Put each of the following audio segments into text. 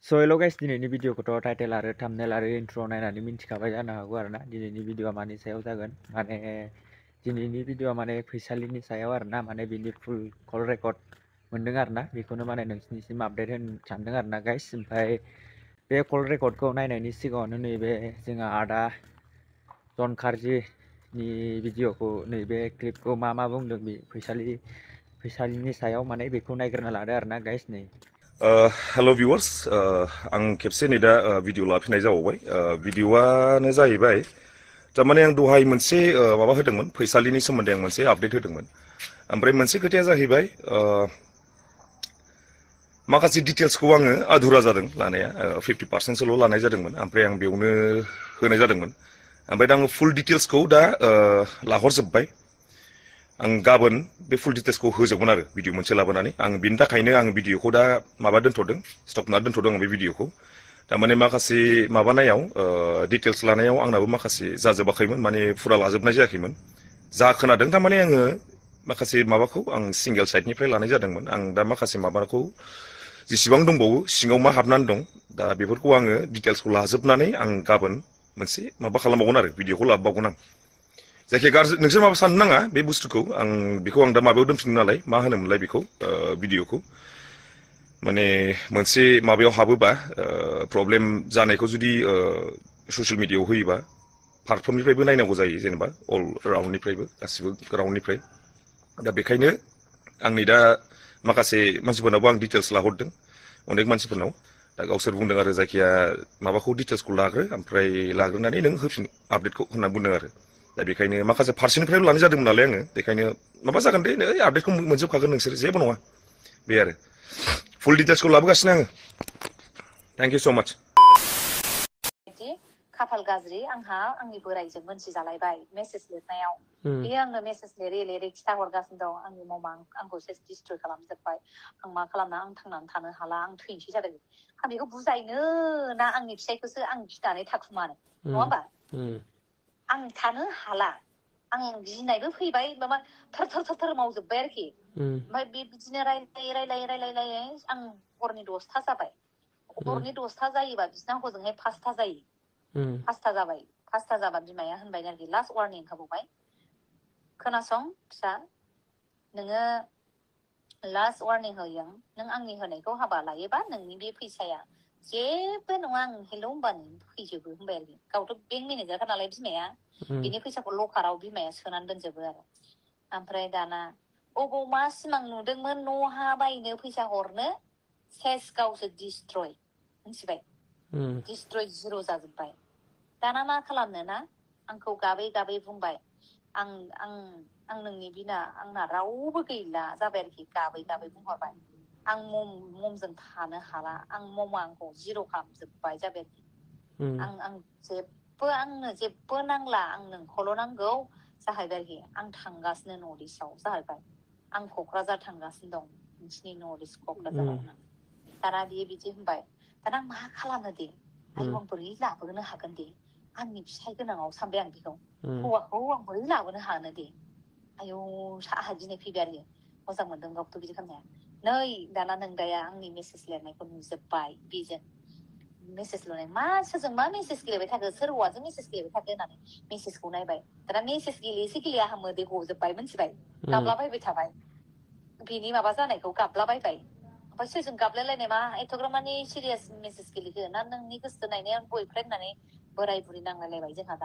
So hello guys, दिनैनि भिडिअखौथ' title आरो thumbnail आरो इन्ट्र नायनानै मिन्थिखाबाय जानो हागौ आरोना दिनैनि भिडिअआ मानि सायाव जागोन। माने दिनैनि भिडिअआ माने फैसालिनि सायाव आरोना, माने बिनि फुल कल रेकर्ड मोनदों आरोना, बेखौनो माने नोंसिनिसिम आपडेट होनो सानदों आरोना गाइस। ओमफ्राय बे कल रेकर्डखौ नायनायनि सिगाङावनो नैबे जोंहा आदा जन कार्जिनि भिडिअखौ, नैबे क्लिपखौ मा बुंदों बे फैसालिनि सायाव माने बेखौ नायग्रोना लादो आरोना गाइस। नै हेल' भिउवार्स, आं खेबसे नै दा भिडिअ लाफिननाय जाबावबाय। भिडिअआनो जाहैबाय थारमाने आं दहाय मोनसे माबा होदोंमोन, फैसालिनि सोमोन्दै आं मोनसे आपडेट होदोंमोन। ओमफ्राय मोनसे खोथाया जाहैबाय माखासे डिटेल्सखौ आङो आधुरा जादों लानाया, 50%सोल' लानाय जादोंमोन। ओमफ्राय आं बेयावनो होनाय जादोंमोन। ओमफ्राय दा आङो फुल डिटेल्सखौ दा लाहरजोब्बाय। आं गाबोन बे फुल डिटेल्सखौ होजोबगोन आरो भिडिअ मोनसे लाबोनानै। आं बिनि थाखायनो आं भिडिअखौ दा माबा दोन्थ'दों, स्टप ना दोन्थ'दों आं बे भिडिअखौ। थारमाने माखासे माबानायाव डिटेल्स लानायाव आंनाबो माखासे जाजोबाखैमोन, माने फुरा लाजोबनाय जायाखैमोन। जा खोनादों थारमाने आङो माखासे माबाखौ आं सिंगेल साइडनिफ्राय लानाय जादोंमोन। आं दा माखासे माबाखौ जेसेबां दंबावो सिङाव मा हाबनानै दं दा बेफोरखौ आङो डिटेल्सखौ लाजोबनानै आं गाबोन मोनसे माबा खालामबावगोन आरो भिडिअखौ लाबोबावगोन आं। जायखिया गाज्रि नोंसोर माबा साननो नाङा बे बुस्थुखौ। आं बेखौ दा माबायाव दोनफिननो नालाय, मा होनोमोनलाय बेखौ, भिडिअखौ माने मोनसे माबायाव हाबोबा प्रब्लेम जानायखौ जुदि ससियेल मिडियायाव होयोबा फारफ्रोमनिफ्रायबो नायनांगौ जायो, जेनेबा अल राउन्डनिफ्रायबो, गासिबो राउन्डनिफ्राय। दा बेखायनो आंनि दा माखासे मानसिफोरनावबो आं डिटेल्स लाहरदों, अनेक मानसिफोरनाव। दा गावसोर बुंदों आरो जायखिया माबाखौ डिटेल्सखौ लाग्रो, ओमफ्राय लाग्रोनानै नों होफिन आपडेटखौ होनना बुंदों आरो। दा बेखायनो माखासे फारसेनिफ्रायबो लानाय जादोंमोन नालाय आङो, बेखायनो माबा जागोन दे, नै आपडेटखौ मोनजोबखागोन नोंसोर, जेबो नङा बे आरो। फुल डिटेल्सखौ लाबोगासिनो आङो। थेंक इउ स' माच। खाफाल गाज्रि, आंहा आंनि बोराइजों मोनथिजालायबाय मेसेज लिरनायाव। बे आंनो मेसेज लिरै खिथाहरगासिनो दं, आंनि ममा आंखौ सेस डिस्ट्रय खालामजोब्बाय, आं मा खालामना आं थांनानै थानो हाला, आं थैनोसै जादों। आं बेखौ बुजायनो ना आंनि फिसायखौसो आं गिनानै थाखुमानो, नङा होमबा? आं थानो हाला, आं गिनायबो फैबाय, माबा थर मावजोब्बाय आरोखि। ओमफ्राय बिदिनो रायलायै आं हरनि 10था जाबाय। हरनि 10था जायोबा बिसिना हजोंहाय 5था जायो। 5था जाबाय। 5था जाबा बिमाया होनबाय आरोखि, लास्ट वार्निं होबावबाय, खोनासं फिसा, नोङो लास्ट वार्निं होयो, नों आंनि होनायखौ हाबा लायोबा नोंनि बे फैसाया जेबो नङा, आं हेल' होनबानो फैजोबो होनबाय आरोखि। गावथ' बेंक मेनेजारखा नालाय बिमाया, बिनि फैसाखौ लकाराव बिमाया सोनानै दोनजोबो आरो। ओमफ्राय दाना अबाव मा सिमां नुदोंमोन न' हा बायनो, फैसा हरनो, सेस गावसो डिस्ट्रय, मिथिबाय? डिस्ट्रय, जिर' जाजोब्बाय। दाना मा खालामनो ना, आंखौ गाबै बुंबाय, आं नोंनि बिना आंना रावबो गैला जाबाय आरोखि। गाबै बुंहरबाय, आं ममजों थानो हाला, ममा आंखौ जिर' खालामजोब्बाय जाबाय आरोखि। आंनो जेबो नांला, आं नोंखौल' नांगौ जाहैबाय आरोखि। आं थांगासिनो नर्थ इस्टआव जाहैबाय, आं क'क्राझार थांगासिनो दं, नोंसिनि नर्थ इस्ट क'क्राझाराव। दाना बियो बिदि होनबाय। दाना आं मा खालामनो दे, आयौ आं बोरै लाबोनो हागोन दे, आंनि फिसाइ गोनाङाव सानबाय आं बेखौ, हौवाखौ आं बोरै लाबोनो हानो दे। आयौ आंहा गिनाय फैबाय आरो, मोजां मोनदों गावथ' बिदि खालामनाया। नै दाना नोंदाया आंनि मेसेज लिरनायखौ नुजोब्बाय, बेजों मेसेज लिरनाय, सोरजों मा मेसेज गेलेबाय थाखो, सोर हौवाजों मेसेज गेलेबाय थाखो होननानै मेसेजखौ नायबाय। दाना मेसेज गेलेयै आंहा मोदै गजोब्बाय, मिथिबाय? गाबलाबायबाय थाबाय, बिनि माबा जानायखौ गाबलाबायबाय। ओमफ्राय सोरजों गाबलायलायनाय, मा एथ'ग्राम मानि सिरियास मेसेज गेलेखो ना, नोंनि गोसो थोनायनि बयफ्रेन्ड होननानै बोराय बुरि नांलायलायबाय जोंहा।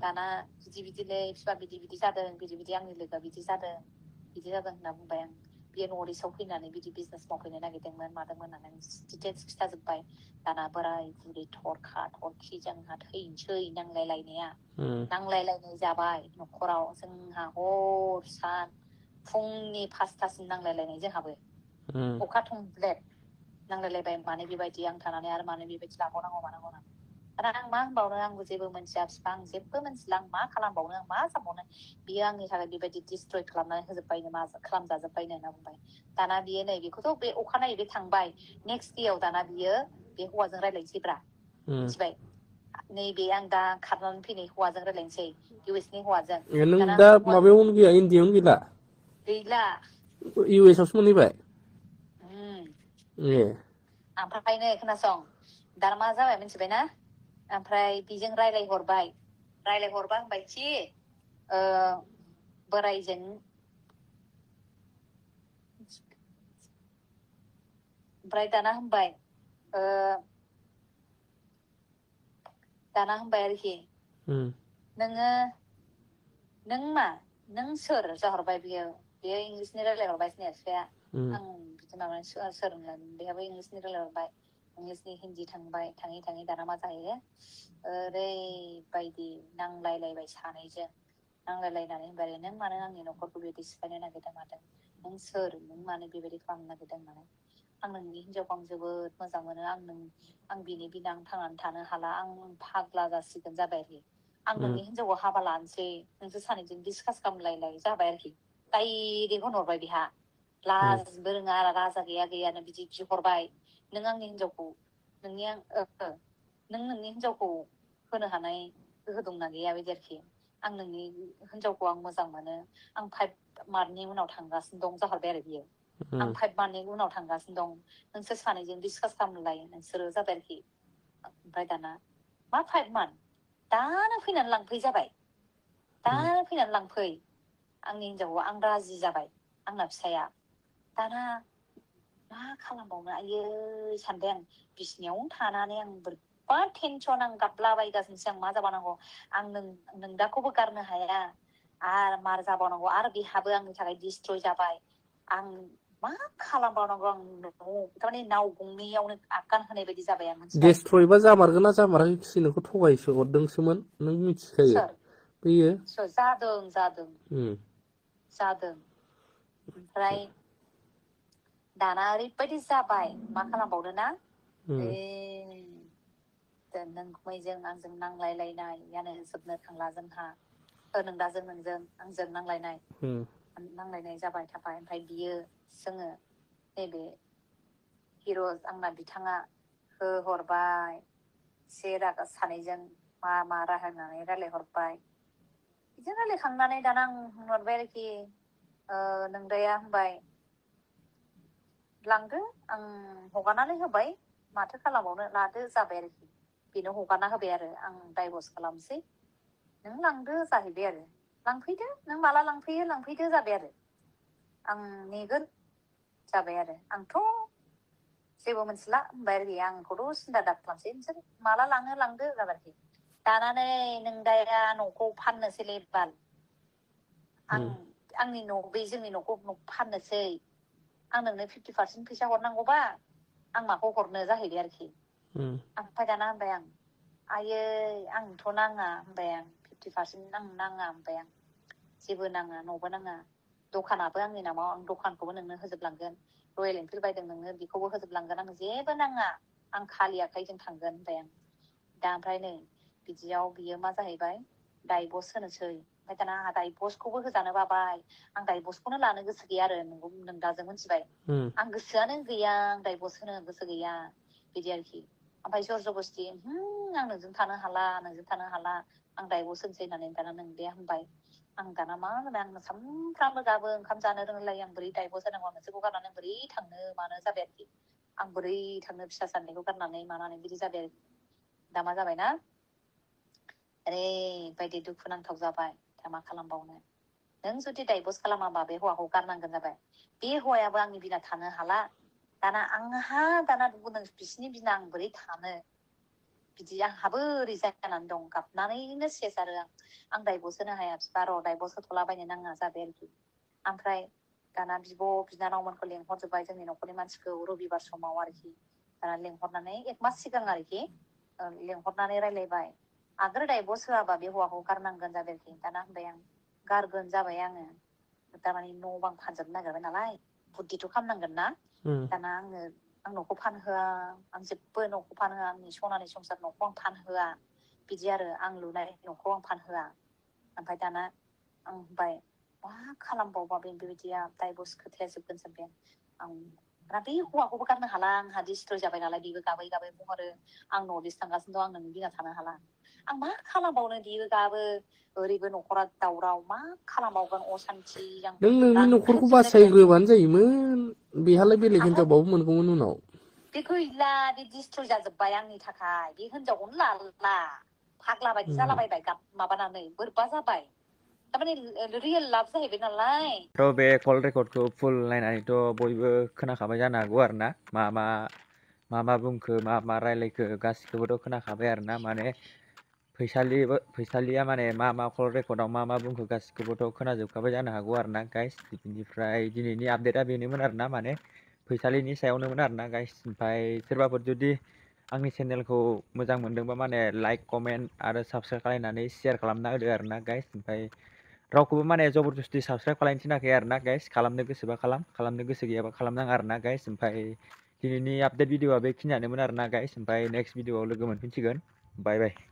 दाना बिदिलै बिफा, बिदि जादों, बिदि आंनि लोगोआ बिदि जादों होनना बुंबाय आं। बियो नर्थ इस्टआव फैनानै बिदि बिजनेस मावफैनो नागिरदोंमोन, मादोंमोन होननानै डिटेल्स खिथाजोब्बाय। दाना बोराय बुरि थरखि जोंहा थैनोसै नांलायलायनाय जाबाय न'खराव जोंहा, हर सान फुंनि 5थासिम नांलायलायनाय जोंहाबो। अखा थंब्लेद नांलायलायबाय, मानो बेबायदि, आं थानानै आरो मानो बेबायदि लाबावनांगौ मानांगौ होननानै। दाना आं मा होनबावनो, आंबो जेबो मोनथिया बिफा, आं जेबो मोनथिला, आं मा खालामबावनो, आं मा सानबावनो, बियो आंनि थाखाय बेबायदि डिस्ट्रय खालामनानै होजोब्बायनो, मा खालामजाजोब्बायनो होनना बुंबाय। दाना बियो नै बेखौथ' बे अखानायै बे थांबाय, नेक्स्ट देयाव दाना बियो बे हौवाजों रायलायनोसैब्रा, मिथिबाय? नैबे आं दा खारनानै फैनाय हौवाजों रायलायनोसै, इउ एसनि हौवाजों। नों दा माबायावनो गैया, इण्डियाआवनो गैला? गैला। इउ एस आवसो मोनहैबाय? ए ओमफ्राय नै खोनासं दाना मा जाबाय मिथिबायना ओमफ्राय बिजों रायलायहरबाय होनबाय खि बोरायजों ओमफ्राय दाना होनबाय आरोखि नोङो नों सोर जाहरबाय बेयो इंलिसनि रायलायहरबाय बिफाया आं बिदि माबानि सोर बेहाबो इंलिसनि रायलायहरबाय इंलिसनि हिन्दी थाङै दाना मा जाहैयो ओरैबायदि नांलायलायबाय सानैजों नांलायलायनानै होनबाय नों मानो आंनि न'खरखौ बेबायदि सिफायनो नागिरदों मादों नों सोर नों मानो बेबायदि खालामनो नागिरदों माने आं नोंनि हिनजावखौ आं जोबोद मोजां मोनो आं बिनि बिना आं थांनानै थानो हाला आं फाग्ला जासिगोन जाबाय आरोखि आं नोंनि हिनजावखौ हाबा लानोसै नोंसोर सानैजों डिसकास खालामलायलाय जाबाय आरोखि डाइरेक्ट होनहरबाय बिहा लाजबो रोङा राजा गैयानो बिदि हरबाय नों आंनि हिनजावखौ नों नोंनि हिनजावखौ होनो हानाय गोहो दंना गैया बिदि आरोखि आं नोंनि हिनजावखौ आं मोजां मोनो आं 5 मार्चनि उनाव थांगासिनो दं जाहरबाय आरो बियो आं 5 मार्चनि उनाव थांगासिनो दं नोंसोर सानैजों डिसकास खालामलाय नोंसोरो जाबाय आरोखि ओमफ्राय दाना मा 5 मार्च दानो फैनानै लांफै जाबाय दानो फैनानै लांफै आंनि हिनजावखौ आं राजि जाबाय आंना फिसाया दाना मा खालामबावनो आयै सानबाय आं बिसिनायावनो थानानै आं बोरैबा टेनसन आं गाबलाबायगासिनोसो आं मा जाबावनांगौ आं नोंदाखौबो गारनो हाया आरो मार जाबावनांगौ आरो बेहाबो आंनि थाखाय डिस्ट्रय जाबाय आं मा खालामबावनांगौ आं थारमाने नाव गंनैयावनो आगान होनाय बायदि जाबाय आं मिथिबाय डिस्ट्रयबा जामारगोन ना जामाराखै नोंखौ थगायसो हरदोंसोमोन नों मिथिखायो बैयो जादों ओमफ्राय दाना ओरैबायदि जाबाय मा खालामबावनो ना नोंजों आंजों नांलायलायनायानो जोबनो थांला जोंहा नोंदाजों नोंजों आंजों नांलायनाय जाबाय थाबाय ओमफ्राय बियो जोङो नैबे हिर' आंना बिथाङा होहरबाय से रागा सानैजों मा राहा होननानै रायलायहरबाय बिदिनो रायलायखांनानै दाना आं होनहरबाय आरोखि नोंदाया होनबाय लांदो आं हगारनानै होबाय माथो खालामबावनो लादो जाबाय आरोखि बेनो हगारना होबाय आरो आं डाइभर्स खालामसै नों लांदो जाहैबाय आरो लांफैदो नों माला लांफैदो जाबाय आरो आं नेगोन जाबाय आरो आंथ' जेबो मोनथिला होनबाय आरोखि आंखौथ' सिन्था दाखालामसै नोंसोर माला लांदो जाबाय आरोखि दाना नै नोंदाया न'खौ फाननोसैलै बाल आंनि बे जोंनि न'खौ फाननोसै आं नोंनो 50% फैसा हरनांगौबा आं माखौ हरनो जाहैबाय आरोखि ओमफ्राय दाना होनबाय आं आयै आंथ' नाङा होनबाय आं 50% आं नाङा होनबाय आं जेबो नाङा न'बो नाङा दखानाबो आंनि नामाव आं दखानखौबो नोंनो होजोबलांगोन रयेल एनफिल्ड बायदों नोंनो बेखौबो होजोबलांगोन आं जेबो नाङा आं खालि आखाइजों थांगोन होनबाय आं दा ओमफ्राय नै बिदियाव बियो मा जाहैबाय डाइभर्स होनोसै ओमफ्राय दाना आंहा डाइभर्सखौबो होजानो बाबाय आं डाइभर्सखौनो लानो गोसो गैया आरो नोंदाजों मोनथिबाय आं गोसोआनो गैया आं डाइभर्स होनो गोसो गैया बिदि आरोखि ओमफ्राय जर जबस्थि आं नोंजों थानो हाला आं डाइभर्स होनोसै होननानै दाना नोंदाया होनबाय आं दाना मा होनो आं सानफ्रामबो गाबो ओंखाम जानो रोंलाय आं बोरै डाइभर्स होनांगौ नोंसोरखौ गारनानै बोरै थांनो मानो जाबाय आरोखि आं बोरै थांनो फिसा साननायखौ गारनानै मानानै बिदि जाबाय आरोखि दा मा जाबायना ओरैबायदि दुखुनांथाव जाबाय दा मा खालामबावनो नों जुदि डाइभर्स खालामाबा बे हौवाखौ गारनांगोन जाबाय बे हौवायाबो आंनि बिना थानो हाला दाना आंहा दाना बिसिनि बिना आं बोरै थानो बिदि आंहाबो ओरै जानानै दं गाबनानैनो सेस आरो आं डाइभर्स होनो हाया बिफा र' डाइभर्स होथ'लाबायनो नाङा जाबाय आरोखि ओमफ्राय दाना बिब' बिनानावमोनखौ लेंहरजोब्बाय जोंनि न'खरनि मानसिखौ रबिबार समाव आरोखि दाना लेंहरनानै 1 मास सिगां आरोखि लेंहरनानै रायलायबाय आगोल डाइभर्स होआबा बे हौवाखौ गारनांगोन जाबाय आरोखि दाना होनबाय आं गारगोन जाबाय आङो थारमाने न' बां फानजोबनो नागिरबाय नालाय बुद्धिथ' खालामनांगोन ना दाना आं न'खौ फानहोआ आं जेबो न'खौ फानहोआ आंनि सनानि संसार न'खौ आं फानहोआ बिदि आरो आं लुनाय न'खौ आं फानहोआ ओमफ्राय दाना आं होनबाय मा खालामबावबा बेबायदिया डाइभर्स खोथाया जोबगोन सानबाय आं दाना बे हौवाखौबो गारनो हाला आंहा डिस्ट्रय जाबाय नालाय बेबो गाबै गाबै बुंहरो आं नर्थ-इस्ट थांगासिनो दं आं नोंनि बिना थानो हाला आं मा खालामबावनो बियो गाबो ओरैबो न'खरा दावराव मा खालामबावगोन असान्थि आं नों नोंनि न'खरखौ रानख्रेबजोबनो नागिरदों बासायग्रोबानो जायोमोन बेहालाय बेलेग ओमफ्राय हिनजावबाबो मोनगौमोन उनाव बे गैला बे डिस्ट्रय जाजोब्बाय आंनि थाखाय बे हिनजावखौनो लाला फाग्ला बायदि जालाबायबाय माबानानै बोरैबा जाबाय थारमाने रियेल लाभ जाहैबाय नालाय थ' बे कल रेकर्डखौ फुल नायनानैथ' बयबो खोनाखाबाय जानो हागौ आरो ना मा बुंखो मा रायलायखो गासिखौबोथ' खोनाखाबाय आरो ना माने फैसालिया माने मा कल रेकर्डआव मा बुंखो गासिखौबोथ' खोनाजोबखाबाय जानो हागौ आरो ना गाइस बिनिफ्राय दिनैनि आपडेटआ बेनोमोन आरो ना माने फैसालिनि सायावनोमोन आरो ना गाइस ओमफ्राय सोरबाफोर जुदि आंनि चेनेलखौ मोजां मोनदोंबा माने लाइक कमेन्ट आरो साबस्क्राइब खालामनानै शेयार खालामना होदो आरो ना गाइस ओमफ्राय रावखौबो माने जबरदस्ति साबस्क्राइब खालामनो थिनाखै आरो ना गाइस खालामनो गोसोबा खालामनो गोसो गैयाबा खालामनाङा आरो ना गाइस ओमफ्राय दिनैनि आपडेट भिडिअआ बेखिनियानोमोन आरो ना गाइस ओमफ्राय नेक्स्ट भिडिअआव लोगो मोनफिनसिगोन बाय बाय